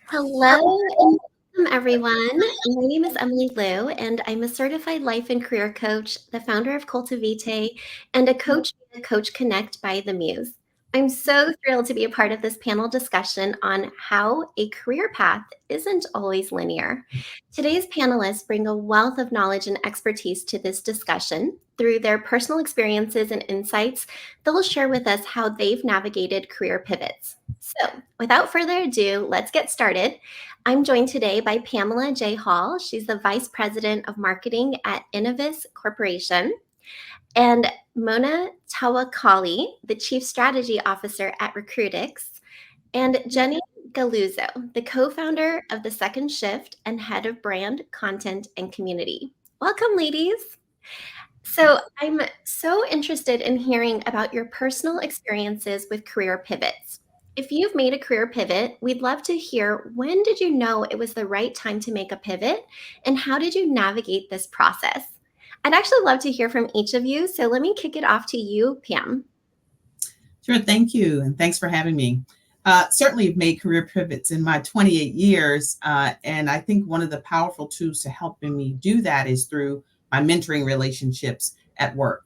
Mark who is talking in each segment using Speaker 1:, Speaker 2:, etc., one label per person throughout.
Speaker 1: Hello and welcome, everyone. My name is Emily Liou, and I'm a certified life and career coach, the founder of CultiVitae, and a coach via Coach Connect by the Muse. I'm so thrilled to be a part of this panel discussion on how a career path isn't always linear. Today's panelists bring a wealth of knowledge and expertise to this discussion. Through their personal experiences and insights, they'll share with us how they've navigated career pivots. So, without further ado, let's get started. I'm joined today by Pamela J. Hall. She's the Vice President of Marketing at Enovis Corporation, and Mona Tawakali, the Chief Strategy Officer at Recruitics, and Jenny Galluzzo, the co-founder of The Second Shift and Head of Brand, Content, and Community. Welcome, ladies. So, I'm so interested in hearing about your personal experiences with career pivots. If you've made a career pivot, we'd love to hear, when did you know it was the right time to make a pivot, and how did you navigate this process? I'd actually love to hear from each of you, so let me kick it off to you, Pam.
Speaker 2: Sure, thank you, and thanks for having me. Certainly, I've made career pivots in my 28 years, and I think one of the powerful tools to helping me do that is through my mentoring relationships at work.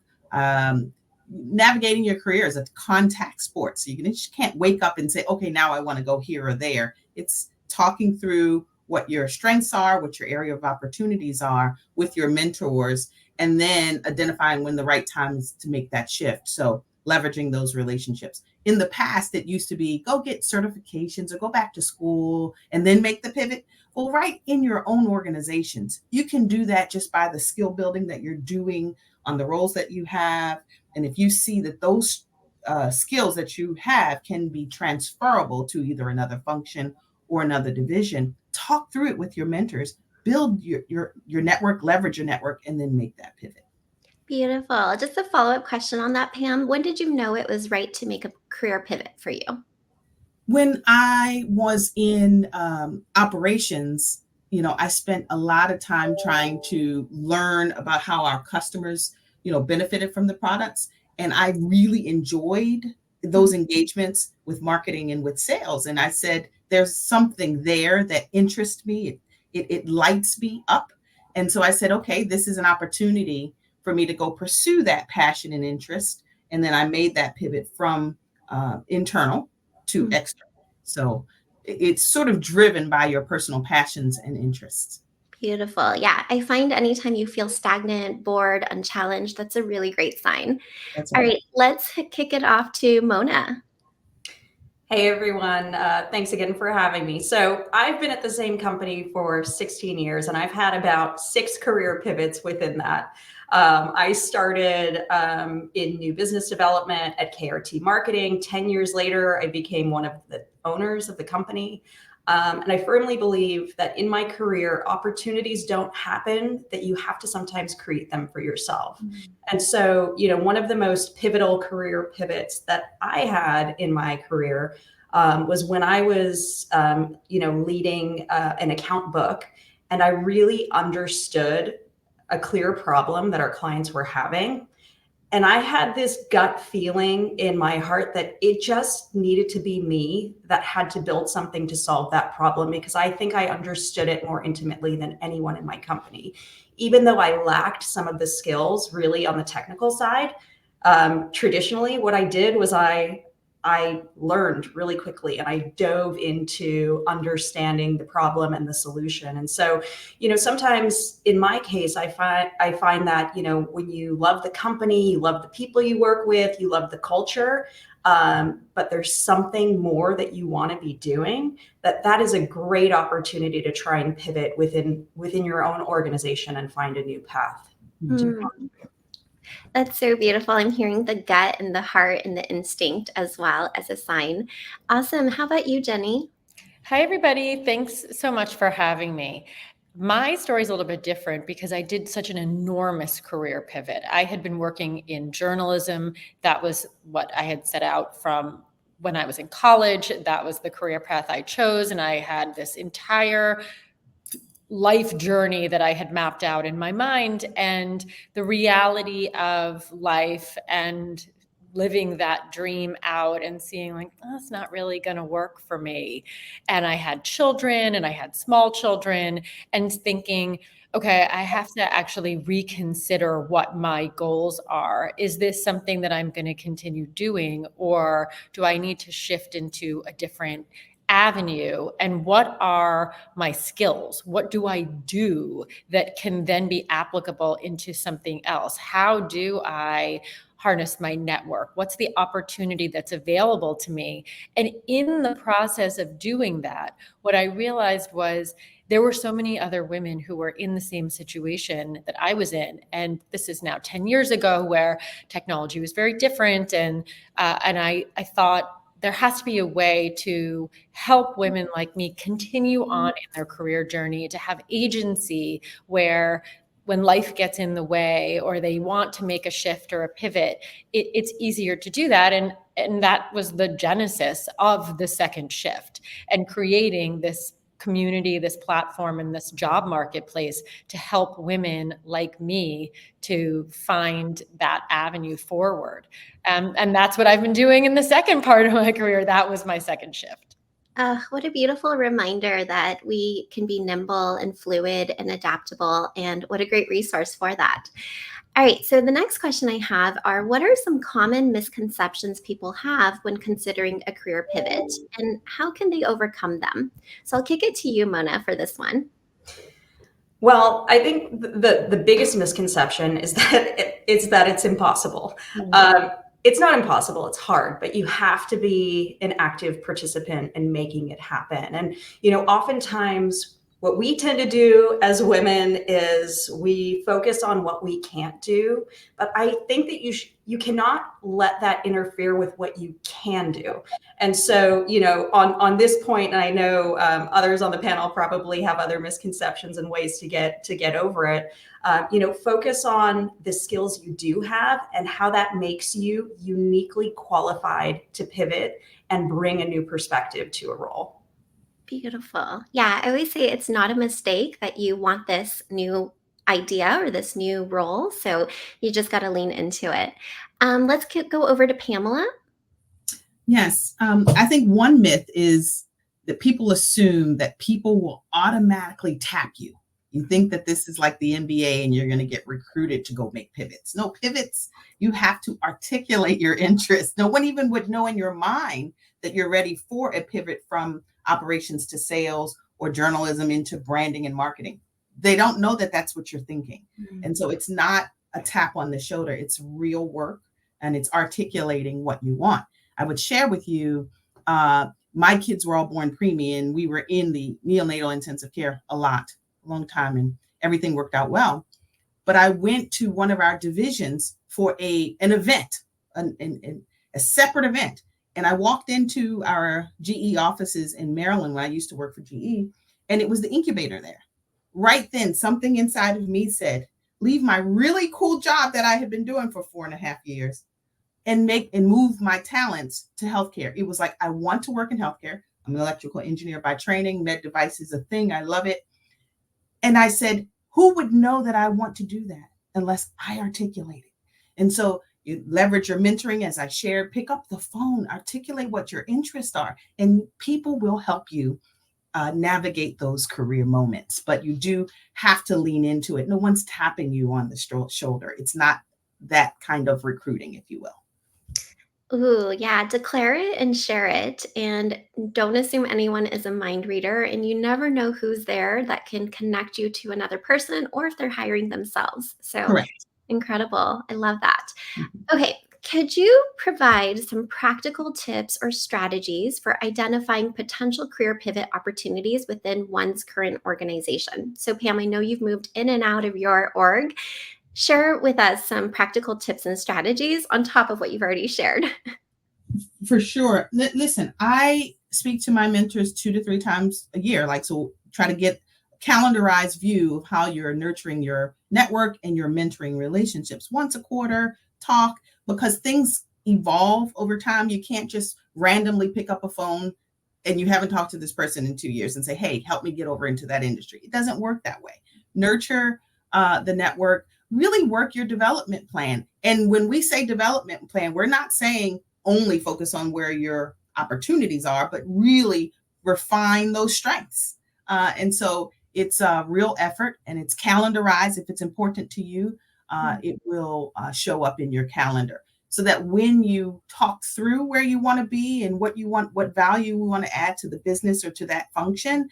Speaker 2: Navigating your career is a contact sport, so you just can't wake up and say, okay, now I want to go here or there. It's talking through what your strengths are, what your area of opportunities are with your mentors, and then identifying when the right time is to make that shift. So leveraging those relationships. In the past, it used to be go get certifications or go back to school and then make the pivot. Well, right in your own organizations, you can do that just by the skill building that you're doing on the roles that you have. And if you see that those skills that you have can be transferable to either another function or another division, talk through it with your mentors, build your network, leverage your network, and then make that pivot.
Speaker 1: Beautiful. Just a follow-up question on that, Pam. When did you know it was right to make a career pivot for you?
Speaker 2: When I was in operations, I spent a lot of time trying to learn about how our customers, benefited from the products. And I really enjoyed those engagements with marketing and with sales. And I said, there's something there that interests me. It lights me up. And so I said, okay, this is an opportunity for me to go pursue that passion and interest. And then I made that pivot from internal to external. So it's sort of driven by your personal passions and interests.
Speaker 1: Beautiful. Yeah, I find anytime you feel stagnant, bored, unchallenged, that's a really great sign.
Speaker 2: That's
Speaker 1: All
Speaker 2: right.
Speaker 1: right, let's kick it off to Mona.
Speaker 3: Hey everyone, thanks again for having me. So I've been at the same company for 16 years and I've had about 6 career pivots within that. I started in new business development at KRT Marketing. 10 years later, I became one of the owners of the company. And I firmly believe that in my career, opportunities don't happen, that you have to sometimes create them for yourself. And so, one of the most pivotal career pivots that I had in my career was when I was, leading an account book, and I really understood a clear problem that our clients were having. And I had this gut feeling in my heart that it just needed to be me that had to build something to solve that problem, because I think I understood it more intimately than anyone in my company. Even though I lacked some of the skills really on the technical side, traditionally what I did was I learned really quickly and I dove into understanding the problem and the solution. And so, sometimes in my case, I find that, when you love the company, you love the people you work with, you love the culture, but there's something more that you want to be doing, that is a great opportunity to try and pivot within your own organization and find a new path.
Speaker 1: That's so beautiful. I'm hearing the gut and the heart and the instinct as well as a sign. Awesome. How about you, Jenny?
Speaker 4: Hi, everybody. Thanks so much for having me. My story is a little bit different because I did such an enormous career pivot. I had been working in journalism. That was what I had set out from when I was in college. That was the career path I chose. And I had this entire life journey that I had mapped out in my mind, and the reality of life and living that dream out and seeing like, oh, it's not really going to work for me. And I had children and I had small children, and thinking, okay, I have to actually reconsider what my goals are. Is this something that I'm going to continue doing, or do I need to shift into a different avenue? And what are my skills? What do I do that can then be applicable into something else? How do I harness my network? What's the opportunity that's available to me? And in the process of doing that, what I realized was there were so many other women who were in the same situation that I was in. And this is now 10 years ago, where technology was very different. And I thought, there has to be a way to help women like me continue on in their career journey, to have agency, where when life gets in the way or they want to make a shift or a pivot, it's easier to do that. And that was the genesis of the second shift, and creating this community, this platform, and this job marketplace to help women like me to find that avenue forward. And that's what I've been doing in the second part of my career. That was my second shift.
Speaker 1: What a beautiful reminder that we can be nimble and fluid and adaptable, and what a great resource for that. All right, so the next question I have are, what are some common misconceptions people have when considering a career pivot, and how can they overcome them? So I'll kick it to you, Mona, for this one.
Speaker 3: Well, I think the biggest misconception is that it's impossible. It's not impossible, it's hard, but you have to be an active participant in making it happen. And, oftentimes what we tend to do as women is we focus on what we can't do. But I think that you cannot let that interfere with what you can do. And so, on this point, and I know others on the panel probably have other misconceptions and ways to get over it. Focus on the skills you do have and how that makes you uniquely qualified to pivot and bring a new perspective to a role.
Speaker 1: Beautiful. Yeah, I always say it's not a mistake that you want this new idea or this new role. So you just got to lean into it. Let's go over to Pamela.
Speaker 2: Yes. I think one myth is that people assume that people will automatically tap you. You think that this is like the NBA and you're going to get recruited to go make pivots. No pivots. You have to articulate your interest. No one even would know in your mind that you're ready for a pivot from operations to sales or journalism into branding and marketing. They don't know that that's what you're thinking. Mm-hmm. And so it's not a tap on the shoulder. It's real work, and it's articulating what you want. I would share with you, my kids were all born preemie, and we were in the neonatal intensive care a long time, and everything worked out well. But I went to one of our divisions for an event, a separate event. And I walked into our GE offices in Maryland when I used to work for GE, and it was the incubator there. Right then, something inside of me said, leave my really cool job that I had been doing for 4.5 years and move my talents to healthcare. It was like, I want to work in healthcare. I'm an electrical engineer by training. Med device is a thing. I love it. And I said, who would know that I want to do that unless I articulate it? And so you leverage your mentoring, as I shared, pick up the phone, articulate what your interests are, and people will help you navigate those career moments. But you do have to lean into it. No one's tapping you on the shoulder. It's not that kind of recruiting, if you will.
Speaker 1: Ooh, yeah, declare it and share it. And don't assume anyone is a mind reader. And you never know who's there that can connect you to another person, or if they're hiring themselves. So
Speaker 2: Correct.
Speaker 1: Incredible. I love that.
Speaker 2: Mm-hmm.
Speaker 1: Okay. Could you provide some practical tips or strategies for identifying potential career pivot opportunities within one's current organization? So Pam, I know you've moved in and out of your org. Share with us some practical tips and strategies on top of what you've already shared.
Speaker 2: For sure. Listen, I speak to my mentors 2 to 3 times a year. So try to get a calendarized view of how you're nurturing your network and your mentoring relationships. Once a quarter, talk, because things evolve over time. You can't just randomly pick up a phone and you haven't talked to this person in 2 years and say, hey, help me get over into that industry. It doesn't work that way. Nurture the network. really work your development plan. And when we say development plan, we're not saying only focus on where your opportunities are, but really refine those strengths. And so it's a real effort, and it's calendarized. If it's important to you, it will show up in your calendar, so that when you talk through where you want to be and what you want, what value we want to add to the business or to that function,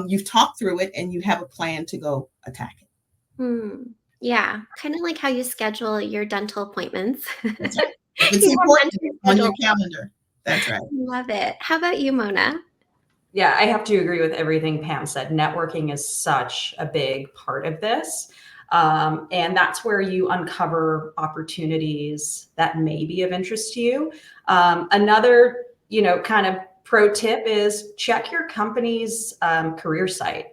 Speaker 2: you've talked through it and you have a plan to go attack it.
Speaker 1: Yeah, kind of like how you schedule your dental appointments.
Speaker 2: That's right. If it's
Speaker 1: You have
Speaker 2: important
Speaker 1: mental
Speaker 2: on your
Speaker 1: schedule.
Speaker 2: calendar. That's right.
Speaker 1: Love it. How about you, Mona?
Speaker 3: Yeah, I have to agree with everything Pam said. Networking is such a big part of this. And that's where you uncover opportunities that may be of interest to you. Another, kind of pro tip is check your company's career site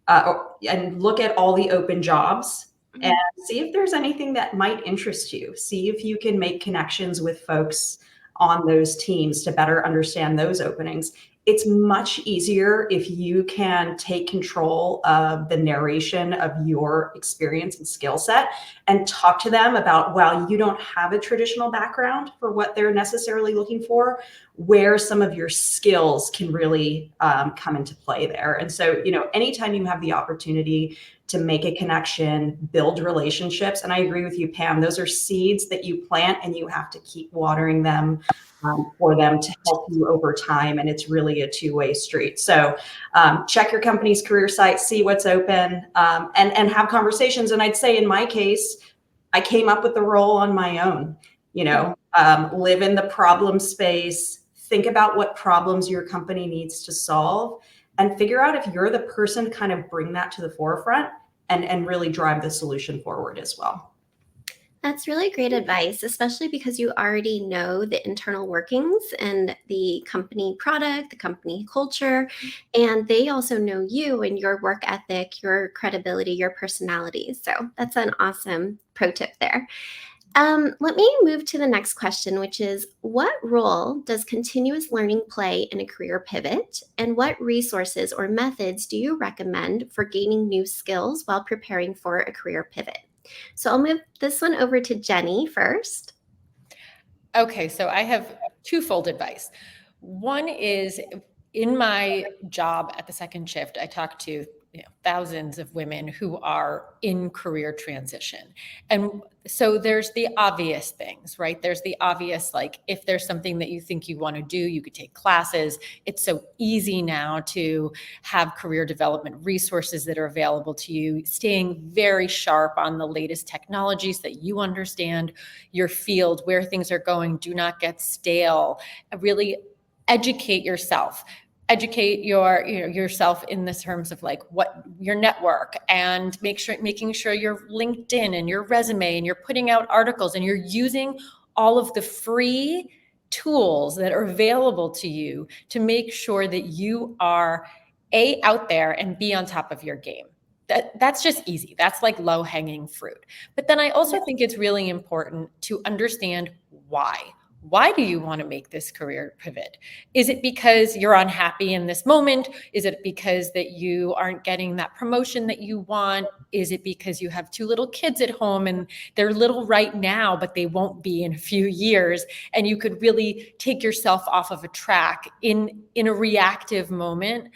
Speaker 3: and look at all the open jobs and see if there's anything that might interest you. See if you can make connections with folks on those teams to better understand those openings. It's much easier if you can take control of the narration of your experience and skill set and talk to them about, while you don't have a traditional background for what they're necessarily looking for, where some of your skills can really come into play there. And so, anytime you have the opportunity to make a connection, build relationships, and I agree with you, Pam, those are seeds that you plant and you have to keep watering them for them to help you over time. And it's really a two-way street. So check your company's career site, see what's open, and have conversations. And I'd say in my case, I came up with the role on my own, live in the problem space, think about what problems your company needs to solve, and figure out if you're the person to kind of bring that to the forefront and really drive the solution forward as well.
Speaker 1: That's really great advice, especially because you already know the internal workings and the company product, the company culture, and they also know you and your work ethic, your credibility, your personality. So that's an awesome pro tip there. Let me move to the next question, which is, what role does continuous learning play in a career pivot? And what resources or methods do you recommend for gaining new skills while preparing for a career pivot? So I'll move this one over to Jenny first.
Speaker 4: Okay, so I have twofold advice. One is, in my job at the second shift, I talk to thousands of women who are in career transition. And so there's the obvious things, right? There's the obvious, like, if there's something that you think you want to do, you could take classes. It's so easy now to have career development resources that are available to you, staying very sharp on the latest technologies that you understand your field, where things are going. Do not get stale. Really educate yourself. Educate yourself in the terms of like what your network, and making sure your LinkedIn and your resume, and you're putting out articles and you're using all of the free tools that are available to you to make sure that you are out there and be on top of your game. That's just easy. That's like low hanging fruit. But then I also think it's really important to understand why. Why do you want to make this career pivot? Is it because you're unhappy in this moment? Is it because that you aren't getting that promotion that you want? Is it because you have two little kids at home and they're little right now, but they won't be in a few years? And you could really take yourself off of a track in a reactive moment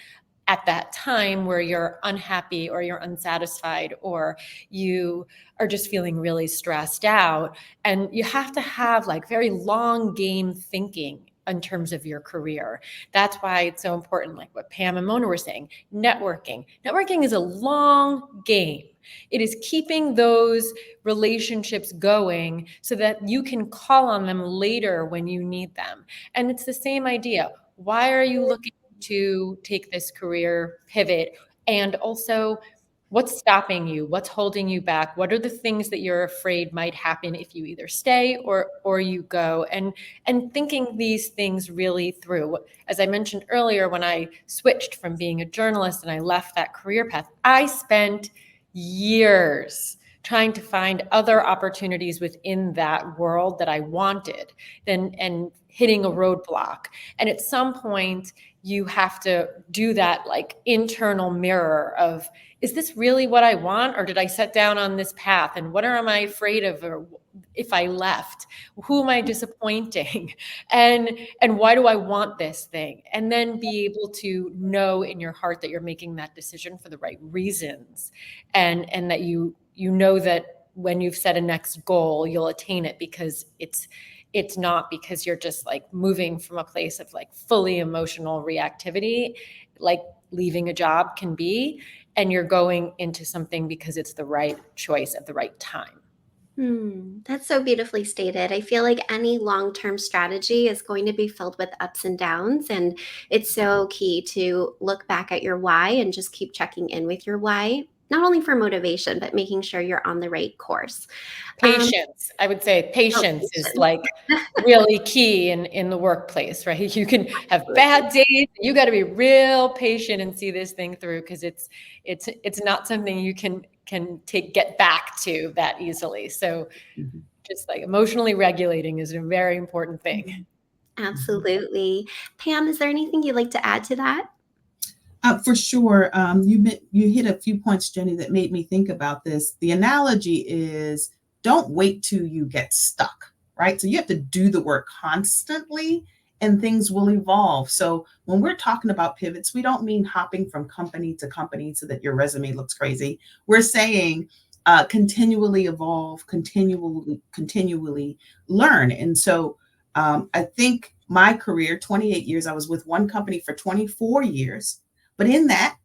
Speaker 4: at that time where you're unhappy or you're unsatisfied or you are just feeling really stressed out. And you have to have like very long game thinking in terms of your career. That's why it's so important, like what Pam and Mona were saying, networking. Networking is a long game. It is keeping those relationships going so that you can call on them later when you need them. And it's the same idea. Why are you looking to take this career pivot? And also, what's stopping you? What's holding you back? What are the things that you're afraid might happen if you either stay or you go? And thinking these things really through. As I mentioned earlier, when I switched from being a journalist and I left that career path, I spent years trying to find other opportunities within that world that I wanted, and hitting a roadblock. And at some point, you have to do that like internal mirror of, is this really what I want? Or did I set down on this path? And what am I afraid of? Or if I left, who am I disappointing? And why do I want this thing? And then be able to know in your heart that you're making that decision for the right reasons. And that you know that when you've set a next goal, you'll attain it, because it's not because you're just like moving from a place of like fully emotional reactivity, like leaving a job can be, and you're going into something because it's the right choice at the right time.
Speaker 1: That's so beautifully stated. I feel like any long-term strategy is going to be filled with ups and downs, and it's so key to look back at your why and just keep checking in with your why, not only for motivation, but making sure you're on the right course.
Speaker 4: Patience. I would say patience is like really key in the workplace, right? You can have bad days. You got to be real patient and see this thing through, because it's not something you can get back to that easily. So just like emotionally regulating is a very important thing.
Speaker 1: Absolutely. Pam, is there anything you'd like to add to that?
Speaker 2: For sure. You hit a few points, Jenny, that made me think about this. The analogy is, don't wait till you get stuck, right? So you have to do the work constantly and things will evolve. So when we're talking about pivots, we don't mean hopping from company to company so that your resume looks crazy. We're saying continually evolve, continually learn. And so I think my career, 28 years, I was with one company for 24 years. But in that,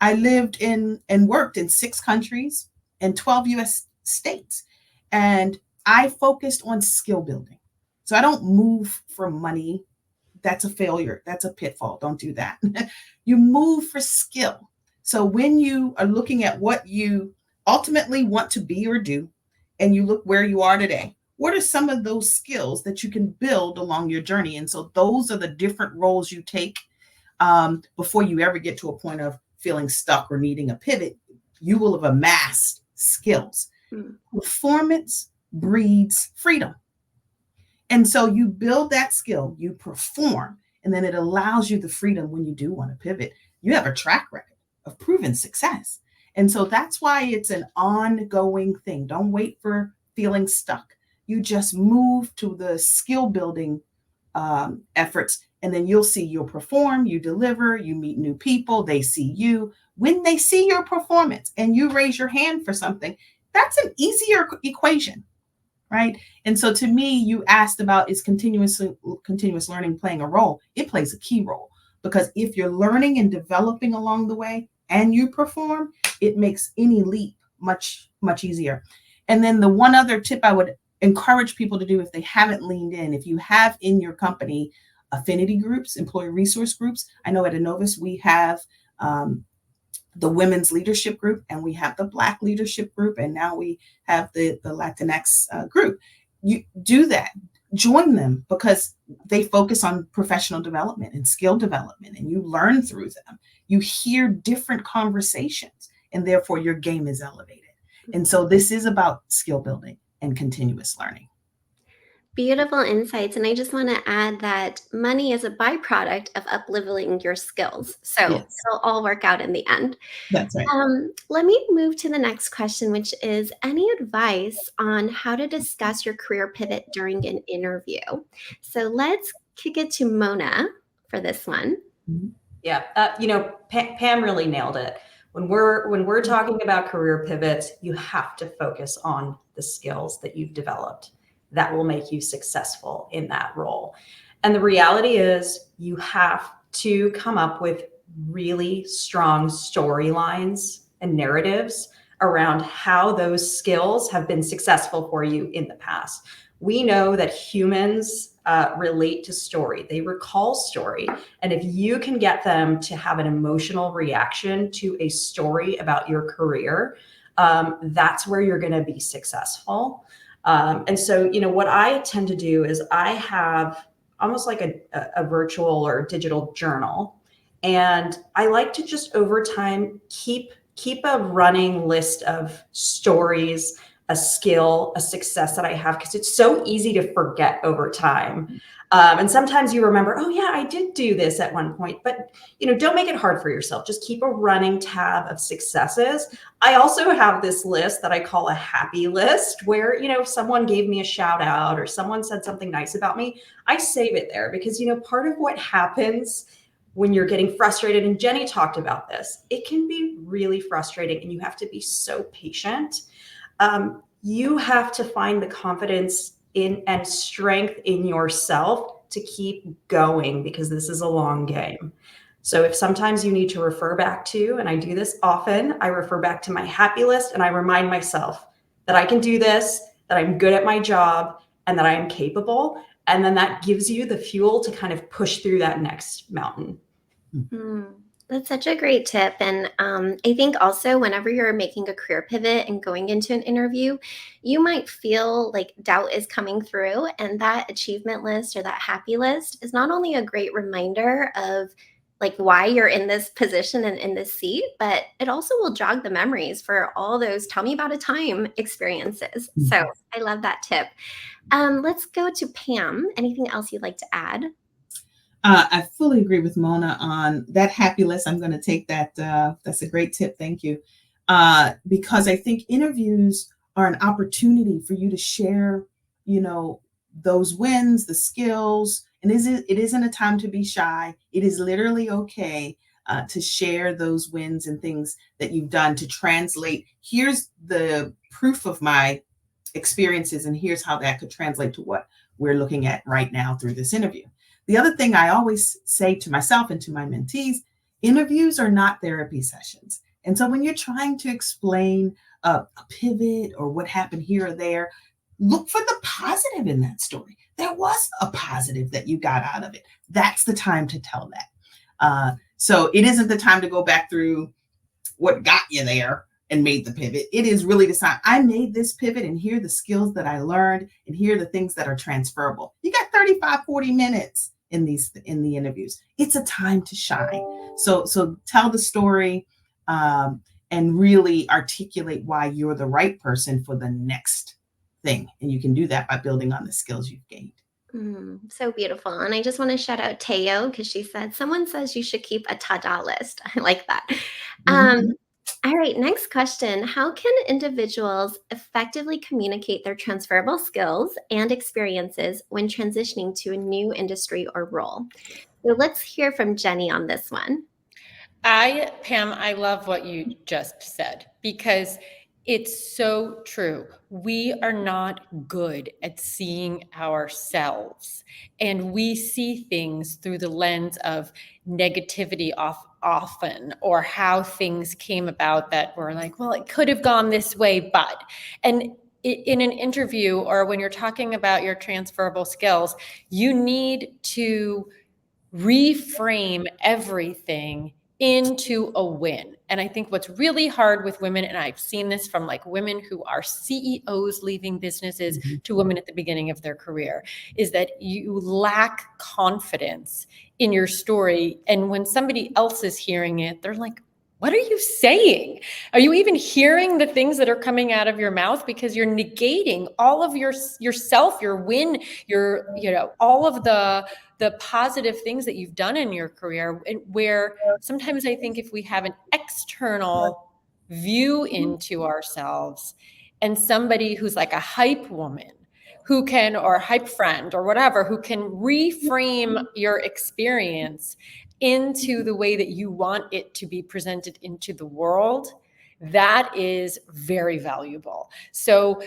Speaker 2: I lived in and worked in 6 countries and 12 US states. And I focused on skill building. So I don't move for money. That's a failure. That's a pitfall. Don't do that. You move for skill. So when you are looking at what you ultimately want to be or do, and you look where you are today, what are some of those skills that you can build along your journey? And so those are the different roles you take before you ever get to a point of feeling stuck or needing a pivot. You will have amassed skills. Performance breeds freedom. And so you build that skill, you perform, and then it allows you the freedom when you do want to pivot. You have a track record of proven success. And so that's why it's an ongoing thing. Don't wait for feeling stuck. You just move to the skill building efforts, and then you'll see you'll perform, you deliver, you meet new people, they see you. When they see your performance and you raise your hand for something, that's an easier equation, right? And so to me, you asked about, is continuous learning playing a role? It plays a key role, because if you're learning and developing along the way and you perform, it makes any leap much, much easier. And then the one other tip I would encourage people to do, if they haven't leaned in, if you have in your company affinity groups, employee resource groups. I know at Enovis, we have the women's leadership group, and we have the Black leadership group, and now we have the Latinx group. You do that, join them, because they focus on professional development and skill development, and you learn through them. You hear different conversations, and therefore your game is elevated. And so this is about skill building and continuous learning.
Speaker 1: Beautiful insights. And I just want to add that money is a byproduct of up-leveling your skills. So
Speaker 2: Yes.
Speaker 1: it'll all work out in the end.
Speaker 2: That's right.
Speaker 1: Let me move to the next question, which is, any advice on how to discuss your career pivot during an interview? So let's kick it to Mona for this one.
Speaker 3: Yeah, Pam really nailed it. When we're talking about career pivots, you have to focus on the skills that you've developed that will make you successful in that role. And the reality is, you have to come up with really strong storylines and narratives around how those skills have been successful for you in the past. We know that humans relate to story. They recall story. And if you can get them to have an emotional reaction to a story about your career, that's where you're going to be successful. And so, what I tend to do is I have almost like a virtual or digital journal. And I like to just over time keep a running list of stories a skill, a success that I have, because it's so easy to forget over time. And sometimes you remember, oh yeah, I did do this at one point, but don't make it hard for yourself. Just keep a running tab of successes. I also have this list that I call a happy list where, if someone gave me a shout out or someone said something nice about me, I save it there because, part of what happens when you're getting frustrated, and Jenny talked about this, it can be really frustrating and you have to be so patient. You have to find the confidence in and strength in yourself to keep going, because this is a long game. So if sometimes you need to refer back to, and I do this often, I refer back to my happy list and I remind myself that I can do this, that I'm good at my job, and that I am capable. And then that gives you the fuel to kind of push through that next mountain.
Speaker 1: That's such a great tip. And I think also whenever you're making a career pivot and going into an interview, you might feel like doubt is coming through. And that achievement list or that happy list is not only a great reminder of like why you're in this position and in this seat, but it also will jog the memories for all those tell me about a time experiences. So I love that tip. Let's go to Pam. Anything else you'd like to add?
Speaker 2: I fully agree with Mona on that happy list. I'm going to take that. That's a great tip. Thank you. Because I think interviews are an opportunity for you to share, those wins, the skills. And it isn't a time to be shy. It is literally okay to share those wins and things that you've done, to translate. Here's the proof of my experiences, and here's how that could translate to what we're looking at right now through this interview. The other thing I always say to myself and to my mentees, interviews are not therapy sessions. And so when you're trying to explain a pivot or what happened here or there, look for the positive in that story. There was a positive that you got out of it. That's the time to tell that. So it isn't the time to go back through what got you there and made the pivot. It is really the time. I made this pivot, and here are the skills that I learned, and here are the things that are transferable. You got 35, 40 minutes in the interviews. It's a time to shine. So tell the story and really articulate why you're the right person for the next thing. And you can do that by building on the skills you've gained.
Speaker 1: So beautiful. And I just want to shout out Teo because she said, someone says you should keep a ta-da list. I like that. All right, next question. How can individuals effectively communicate their transferable skills and experiences when transitioning to a new industry or role? So let's hear from Jenny on this one.
Speaker 4: Pam, I love what you just said because it's so true. We are not good at seeing ourselves, and we see things through the lens of negativity often, or how things came about that we're like, well, it could have gone this way, but. And in an interview or when you're talking about your transferable skills, you need to reframe everything into a win. And I think what's really hard with women, and I've seen this from like women who are CEOs leaving businesses to women at the beginning of their career, is that you lack confidence in your story. And when somebody else is hearing it, they're like, what are you saying? Are you even hearing the things that are coming out of your mouth? Because you're negating all of yourself, your win, all of the positive things that you've done in your career, where sometimes I think if we have an external view into ourselves and somebody who's like a hype woman who can, or hype friend or whatever, who can reframe your experience into the way that you want it to be presented into the world, that is very valuable. So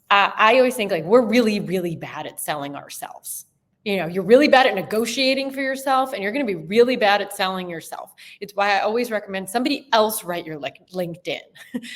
Speaker 4: I always think like we're really, really bad at selling ourselves. You're really bad at negotiating for yourself, and you're going to be really bad at selling yourself. It's why I always recommend somebody else write your LinkedIn,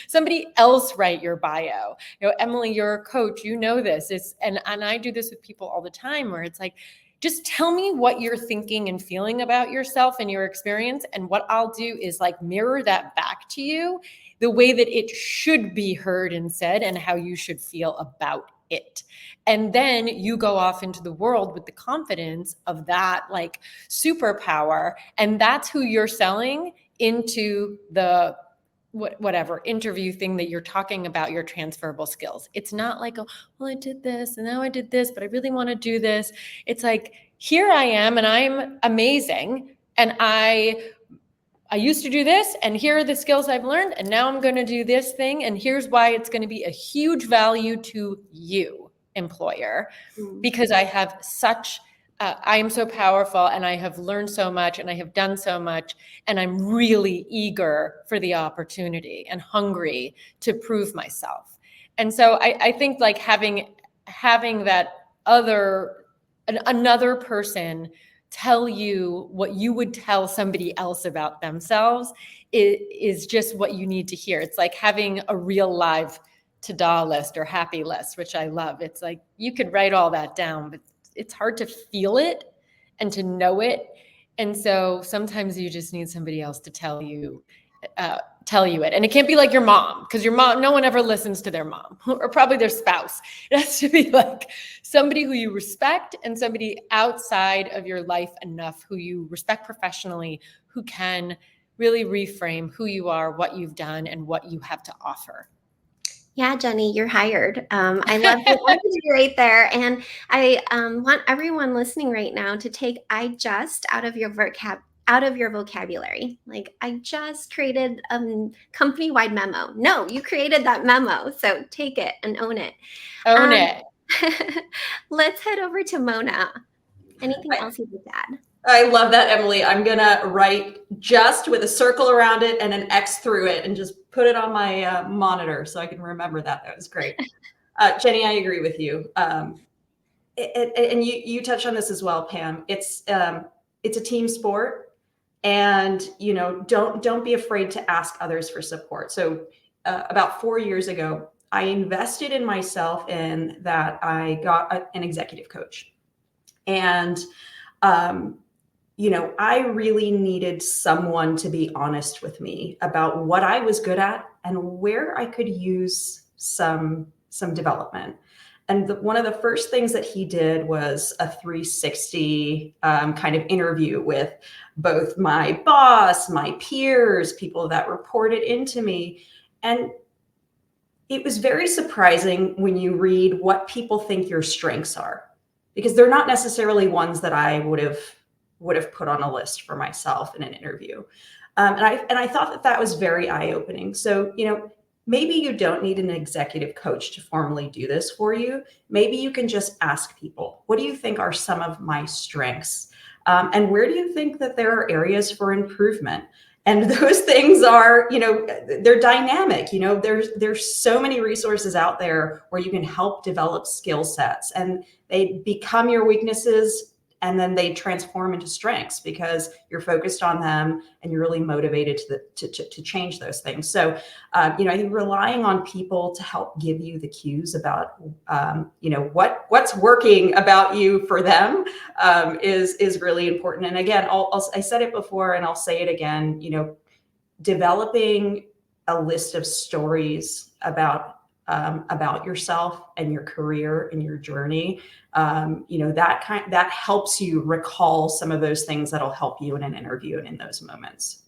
Speaker 4: somebody else write your bio. Emily, you're a coach, this. And I do this with people all the time where it's like, just tell me what you're thinking and feeling about yourself and your experience. And what I'll do is like mirror that back to you the way that it should be heard and said and how you should feel about it. And then you go off into the world with the confidence of that like superpower. And that's who you're selling into the whatever interview thing that you're talking about your transferable skills. It's not like, oh, well, I did this and now I did this, but I really want to do this. It's like, here I am and I'm amazing. And I used to do this, and here are the skills I've learned, and now I'm going to do this thing, and here's why it's going to be a huge value to you, employer, because I have such, I am so powerful, and I have learned so much, and I have done so much, and I'm really eager for the opportunity and hungry to prove myself. And so I think like having that another person tell you what you would tell somebody else about themselves is just what you need to hear. It's like having a real live to-do list or happy list, which I love. It's like you could write all that down, but it's hard to feel it and to know it. And so sometimes you just need somebody else to tell you it. And it can't be like your mom, because your mom, no one ever listens to their mom or probably their spouse. It has to be like somebody who you respect and somebody outside of your life enough who you respect professionally, who can really reframe who you are, what you've done, and what you have to offer.
Speaker 1: Yeah, Jenny, you're hired. I love the energy right there. And I want everyone listening right now to take "I just" out of your vocabulary. Like, I just created a company-wide memo. No, you created that memo. So take it and own it.
Speaker 4: Own it.
Speaker 1: Let's head over to Mona. Anything else you'd like to add?
Speaker 3: I love that, Emily. I'm going to write "just" with a circle around it and an X through it and just put it on my monitor so I can remember that. That was great. Jenny, I agree with you. And you touched on this as well, Pam. It's a team sport, and don't be afraid to ask others for support. So about 4 years ago, I invested in myself in that I got an executive coach. And I really needed someone to be honest with me about what I was good at and where I could use some development. And one of the first things that he did was a 360 kind of interview with both my boss, my peers, people that reported into me. And it was very surprising when you read what people think your strengths are, because they're not necessarily ones that I would have put on a list for myself in an interview. And I thought that was very eye-opening. So, maybe you don't need an executive coach to formally do this for you. Maybe you can just ask people, what do you think are some of my strengths? And where do you think that there are areas for improvement? And those things are, they're dynamic. There's so many resources out there where you can help develop skill sets, and they become your weaknesses, and then they transform into strengths because you're focused on them and you're really motivated to change those things. So, I think relying on people to help give you the cues about, what's working about you for them is really important. And again, I said it before and I'll say it again, developing a list of stories about yourself and your career and your journey, that helps you recall some of those things that'll help you in an interview and in those moments.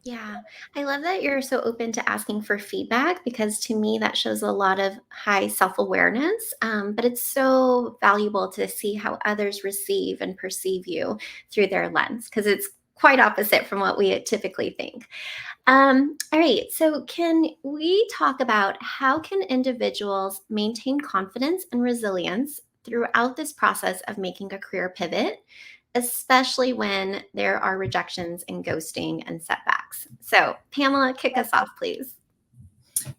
Speaker 1: Yeah, I love that you're so open to asking for feedback, because to me that shows a lot of high self-awareness, but it's so valuable to see how others receive and perceive you through their lens, because it's quite opposite from what we typically think. All right, so can we talk about how can individuals maintain confidence and resilience throughout this process of making a career pivot, especially when there are rejections and ghosting and setbacks? So Pamela, kick us off, please.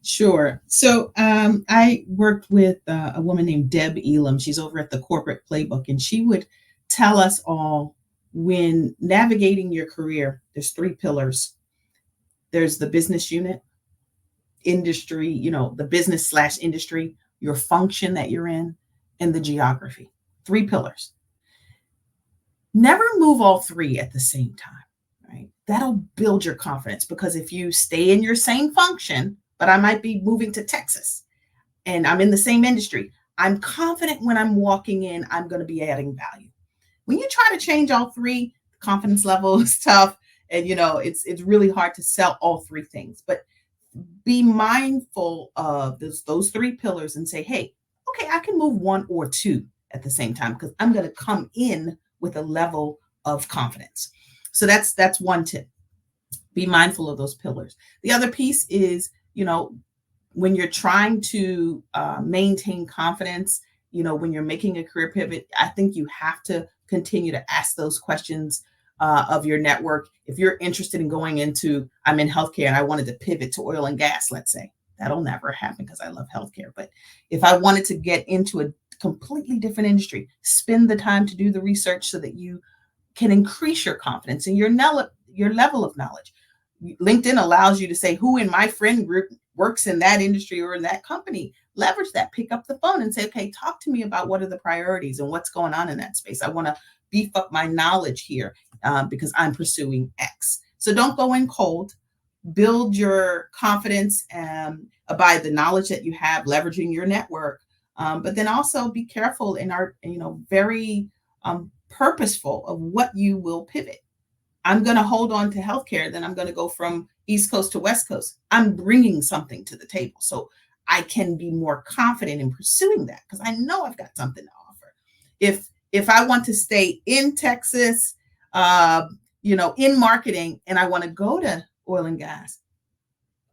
Speaker 2: Sure. So I worked with a woman named Deb Elam. She's over at the Corporate Playbook, and she would tell us all, when navigating your career, there's 3 pillars. There's the business unit, industry, the business/industry, your function that you're in, and the geography. 3 pillars. Never move all 3 at the same time, right? That'll build your confidence, because if you stay in your same function, but I might be moving to Texas and I'm in the same industry, I'm confident when I'm walking in, I'm going to be adding value. When you try to change all 3, the confidence level is tough. And, it's really hard to sell all three things, but be mindful of those three pillars and say, hey, okay, I can move one or two at the same time because I'm going to come in with a level of confidence. So that's one tip. Be mindful of those pillars. The other piece is, when you're trying to maintain confidence, when you're making a career pivot, I think you have to continue to ask those questions of your network. If you're interested in going into, I'm in healthcare and I wanted to pivot to oil and gas, let's say, that'll never happen because I love healthcare. But if I wanted to get into a completely different industry, spend the time to do the research so that you can increase your confidence and your level of knowledge. LinkedIn allows you to say, who in my friend group works in that industry or in that company. Leverage that. Pick up the phone and say, okay, talk to me about what are the priorities and what's going on in that space. I want to beef up my knowledge here because I'm pursuing X. So don't go in cold. Build your confidence by the knowledge that you have, leveraging your network. But then also be careful and are very purposeful of what you will pivot. I'm going to hold on to healthcare, then I'm going to go from East Coast to West Coast. I'm bringing something to the table. So I can be more confident in pursuing that because I know I've got something to offer. If I want to stay in Texas, in marketing, and I want to go to oil and gas,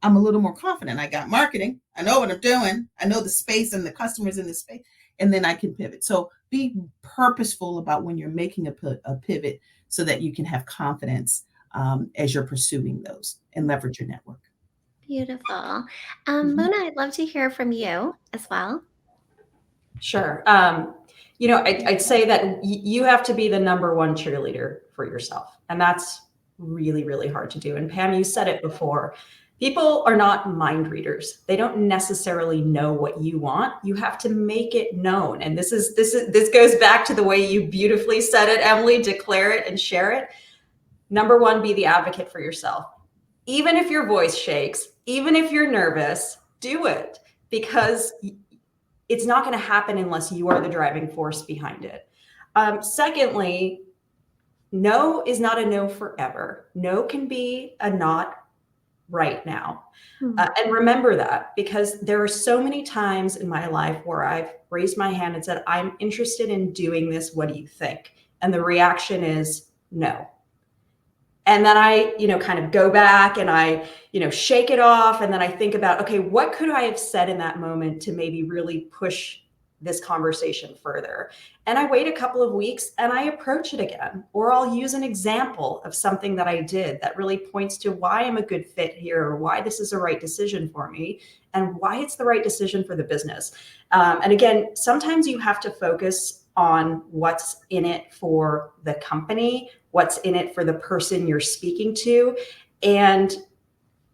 Speaker 2: I'm a little more confident. I got marketing. I know what I'm doing. I know the space and the customers in the space, and then I can pivot. So be purposeful about when you're making a pivot so that you can have confidence as you're pursuing those and leverage your network.
Speaker 1: Beautiful. Mona, I'd love to hear from you as well.
Speaker 3: Sure. I'd say that you have to be the number one cheerleader for yourself. And that's really, really hard to do. And Pam, you said it before. People are not mind readers. They don't necessarily know what you want. You have to make it known. And this goes back to the way you beautifully said it, Emily. Declare it and share it. Number one, be the advocate for yourself. Even if your voice shakes, even if you're nervous, do it, because it's not going to happen unless you are the driving force behind it. Secondly, no is not a no forever. No can be a not right now. And remember that, because there are so many times in my life where I've raised my hand and said, I'm interested in doing this. What do you think? And the reaction is no. And then I, kind of go back and I, shake it off. And then I think about, okay, what could I have said in that moment to maybe really push this conversation further? And I wait a couple of weeks and I approach it again, or I'll use an example of something that I did that really points to why I'm a good fit here, or why this is the right decision for me, and why it's the right decision for the business. And again, sometimes you have to focus on what's in it for the company, what's in it for the person you're speaking to, and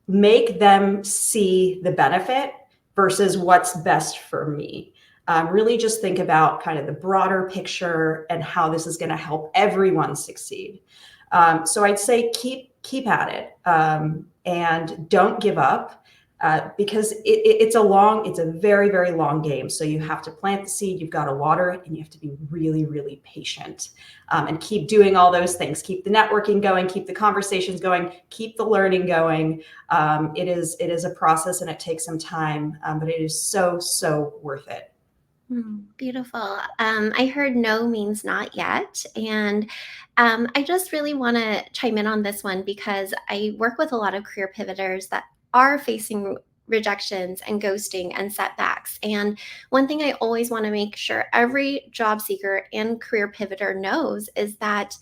Speaker 3: make them see the benefit versus what's best for me. Really just think about kind of the broader picture and how this is going to help everyone succeed. So I'd say keep at it, and don't give up, because it's a very, very long game. So you have to plant the seed, you've got to water it, and you have to be really, really patient, and keep doing all those things. Keep the networking going, keep the conversations going, keep the learning going. It is a process and it takes some time, but it is so, so worth it.
Speaker 1: Beautiful. I heard no means not yet. And I just really want to chime in on this one because I work with a lot of career pivoters that are facing rejections and ghosting and setbacks. And one thing I always want to make sure every job seeker and career pivoter knows is that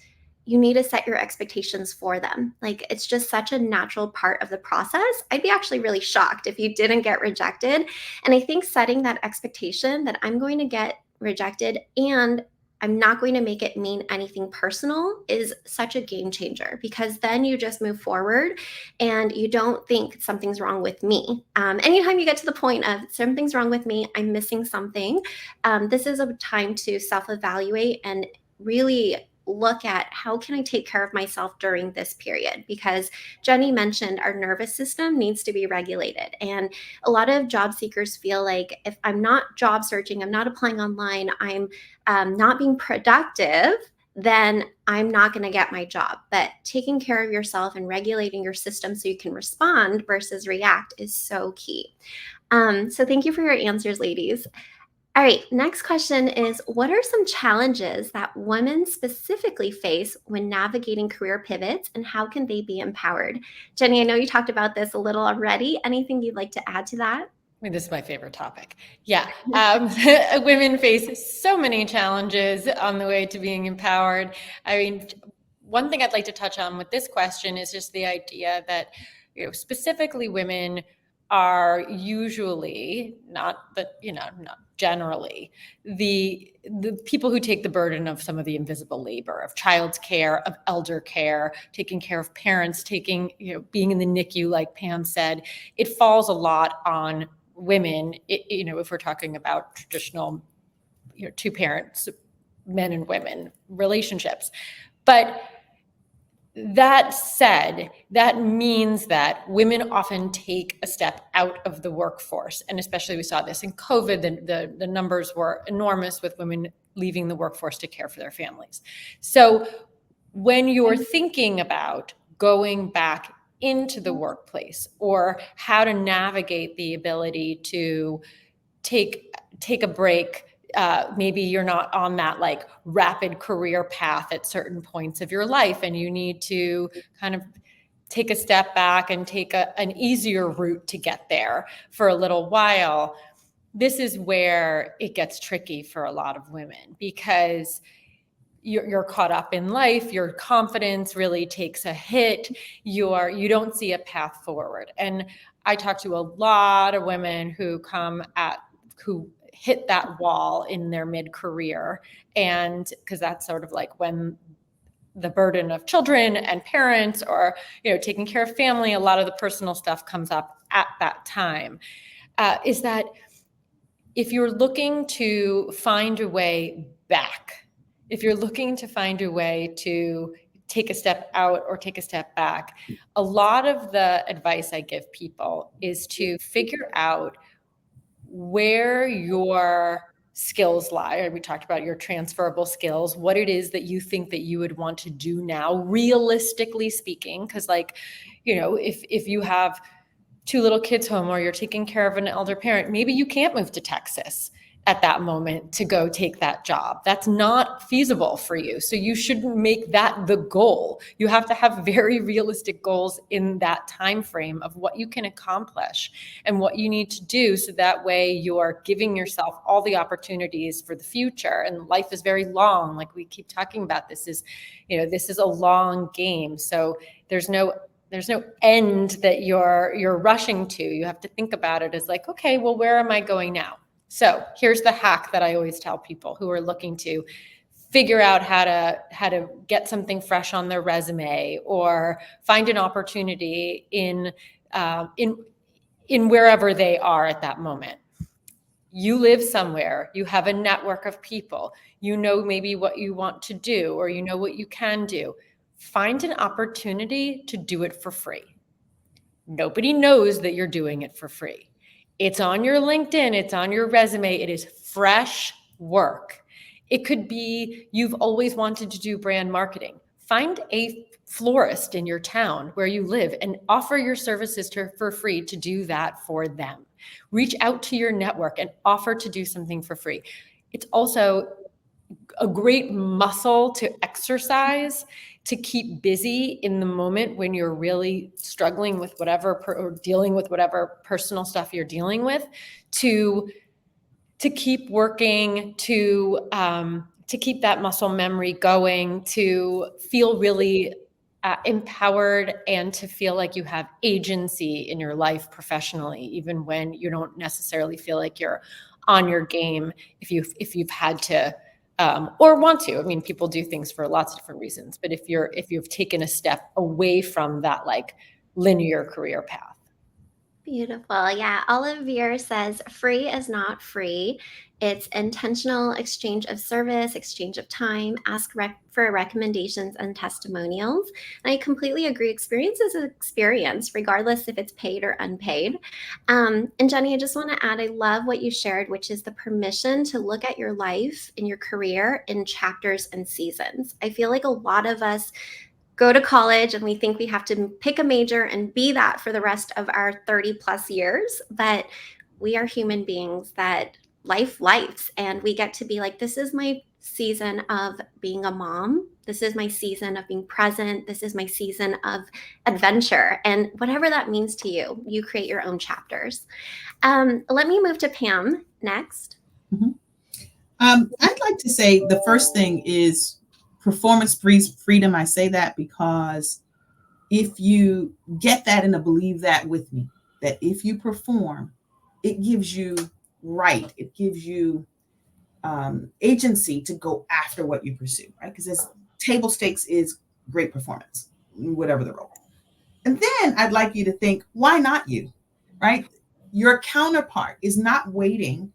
Speaker 1: you need to set your expectations for them. Like, it's just such a natural part of the process. I'd be actually really shocked if you didn't get rejected. And I think setting that expectation that I'm going to get rejected and I'm not going to make it mean anything personal is such a game changer, because then you just move forward and you don't think something's wrong with me. Anytime you get to the point of something's wrong with me, I'm missing something, this is a time to self-evaluate and really look at how can I take care of myself during this period, because Jenny mentioned our nervous system needs to be regulated. And a lot of job seekers feel like if I'm not job searching, I'm not applying online, I'm not being productive, then I'm not going to get my job. But taking care of yourself and regulating your system so you can respond versus react is so key. So thank you for your answers, ladies. All right, next question is, what are some challenges that women specifically face when navigating career pivots, and how can they be empowered? Jenny, I know you talked about this a little already. Anything you'd like to add to that?
Speaker 4: I mean, this is my favorite topic. Yeah. Women face so many challenges on the way to being empowered. I mean, one thing I'd like to touch on with this question is just the idea that, specifically women are usually not generally the people who take the burden of some of the invisible labor of child's care, of elder care, taking care of parents, being in the NICU, like Pam said. It falls a lot on women, if we're talking about traditional, two parents, men and women relationships. But that said, that means that women often take a step out of the workforce. And especially we saw this in COVID, the numbers were enormous with women leaving the workforce to care for their families. So when you're thinking about going back into the workplace, or how to navigate the ability to take a break, maybe you're not on that like rapid career path at certain points of your life, and you need to kind of take a step back and take an easier route to get there for a little while. This is where it gets tricky for a lot of women, because you're caught up in life, your confidence really takes a hit, you don't see a path forward. And I talk to a lot of women who hit that wall in their mid-career, and because that's sort of like when the burden of children and parents, or taking care of family, a lot of the personal stuff comes up at that time. Is that if you're looking to find a way back, if you're looking to find a way to take a step out or take a step back, a lot of the advice I give people is to figure out where your skills lie. We talked about your transferable skills, what it is that you think that you would want to do now, realistically speaking, because if you have 2 little kids home, or you're taking care of an elder parent, maybe you can't move to Texas at that moment to go take that job. That's not feasible for you. So you shouldn't make that the goal. You have to have very realistic goals in that time frame of what you can accomplish and what you need to do, so that way you're giving yourself all the opportunities for the future. And life is very long. Like we keep talking about, this is a long game. So there's no end that you're rushing to. You have to think about it as like, okay, well, where am I going now? So here's the hack that I always tell people who are looking to figure out how to get something fresh on their resume, or find an opportunity in wherever they are at that moment. You live somewhere, you have a network of people, maybe what you want to do, or what you can do. Find an opportunity to do it for free. Nobody knows that you're doing it for free. It's on your LinkedIn, it's on your resume, it is fresh work. It could be you've always wanted to do brand marketing. Find a florist in your town where you live and offer your services for free to do that for them. Reach out to your network and offer to do something for free. It's also a great muscle to exercise, to keep busy in the moment when you're really struggling with whatever or dealing with whatever personal stuff you're dealing with, to keep working, to keep that muscle memory going, to feel really empowered, and to feel like you have agency in your life professionally, even when you don't necessarily feel like you're on your game, if you've had to or want to. I mean, people do things for lots of different reasons, but if you've taken a step away from that like linear career path.
Speaker 1: Beautiful. Yeah. Olivier says free is not free. It's intentional exchange of service, exchange of time, for recommendations and testimonials. And I completely agree. Experience is an experience, regardless if it's paid or unpaid. And Jenny, I just want to add, I love what you shared, which is the permission to look at your life and your career in chapters and seasons. I feel like a lot of us go to college and we think we have to pick a major and be that for the rest of our 30 plus years. But we are human beings that lives, and we get to be like, this is my season of being a mom. This is my season of being present. This is my season of adventure. And whatever that means to you, you create your own chapters. Let me move to Pam next.
Speaker 2: Mhm. I'd like to say the first thing is performance breeds freedom. I say that because if you get that and believe that with me, that if you perform, it gives you it gives you agency to go after what you pursue, right? Because table stakes is great performance, whatever the role. And then I'd like you to think, why not you, right? Your counterpart is not waiting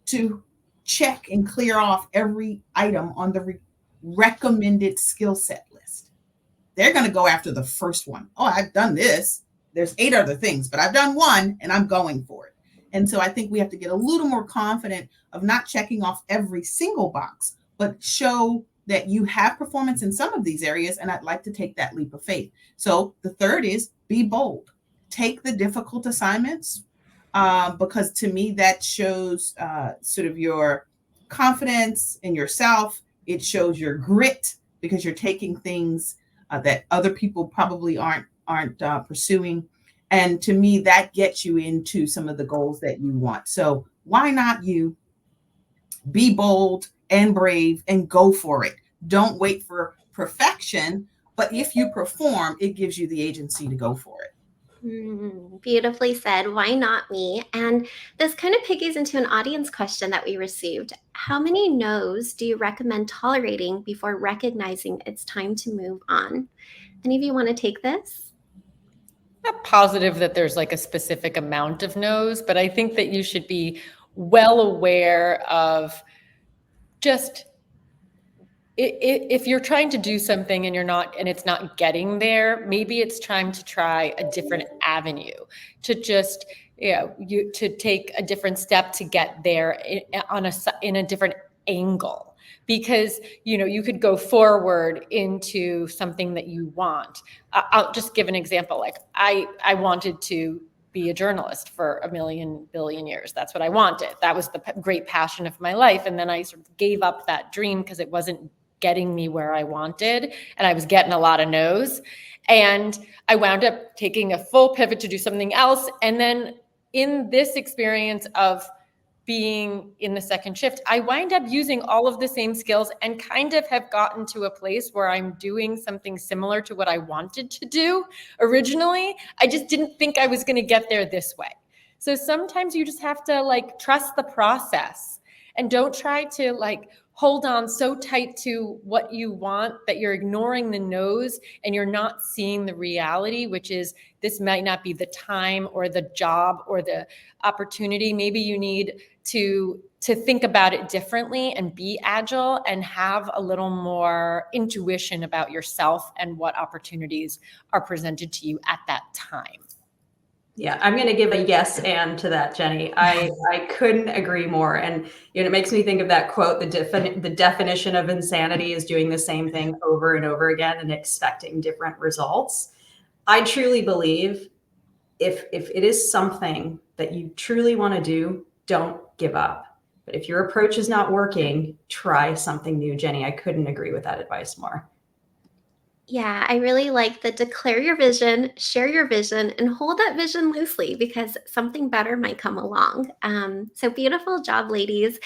Speaker 2: to check and clear off every item on the recommended skill set list. They're going to go after the first one. Oh, I've done this. There's 8 other things, but I've done one and I'm going for it. And so I think we have to get a little more confident of not checking off every single box, but show that you have performance in some of these areas. And I'd like to take that leap of faith. So the third is be bold. Take the difficult assignments, because to me, that shows sort of your confidence in yourself. It shows your grit because you're taking things that other people probably aren't pursuing. And to me, that gets you into some of the goals that you want. So why not you? Be bold and brave and go for it. Don't wait for perfection, but if you perform, it gives you the agency to go for it.
Speaker 1: Beautifully said. Why not me? And this kind of piggies into an audience question that we received. How many no's do you recommend tolerating before recognizing it's time to move on? Any of you want to take this?
Speaker 4: Not positive that there's like a specific amount of no's, but I think that you should be well aware of just if you're trying to do something and it's not getting there, maybe it's time to try a different avenue, to just to take a different step to get there in a different angle. Because you could go forward into something that you want. I'll just give an example. Like I wanted to be a journalist for a billion years. That's what I wanted. That was the great passion of my life. And then I sort of gave up that dream because it wasn't getting me where I wanted. And I was getting a lot of no's. And I wound up taking a full pivot to do something else. And then in this experience of being in the second shift, I wind up using all of the same skills and kind of have gotten to a place where I'm doing something similar to what I wanted to do originally. I just didn't think I was going to get there this way. So sometimes you just have to trust the process and don't try to hold on so tight to what you want that you're ignoring the no's and you're not seeing the reality, which is this might not be the time or the job or the opportunity. Maybe you need to think about it differently and be agile and have a little more intuition about yourself and what opportunities are presented to you at that time.
Speaker 3: Yeah, I'm going to give a yes and to that, Jenny. I couldn't agree more. And it makes me think of that quote, the definition of insanity is doing the same thing over and over again and expecting different results. I truly believe if it is something that you truly want to do, don't give up. But if your approach is not working, try something new, Jenny. I couldn't agree with that advice more.
Speaker 1: Yeah, I really like the declare your vision, share your vision, and hold that vision loosely because something better might come along. So beautiful job, ladies.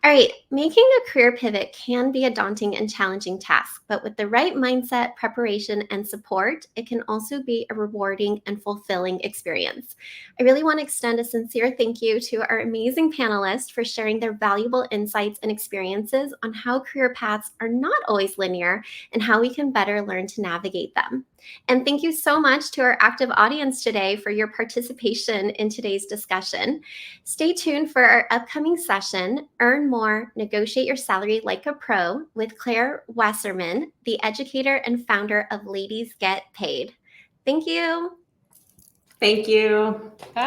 Speaker 1: All right, making a career pivot can be a daunting and challenging task, but with the right mindset, preparation, and support, it can also be a rewarding and fulfilling experience. I really want to extend a sincere thank you to our amazing panelists for sharing their valuable insights and experiences on how career paths are not always linear and how we can better learn learn to navigate them. And thank you so much to our active audience today for your participation in today's discussion. Stay tuned for our upcoming session, Earn More, Negotiate Your Salary Like a Pro, with Claire Wasserman, the educator and founder of Ladies Get Paid. Thank you.
Speaker 3: Thank you.
Speaker 4: Bye.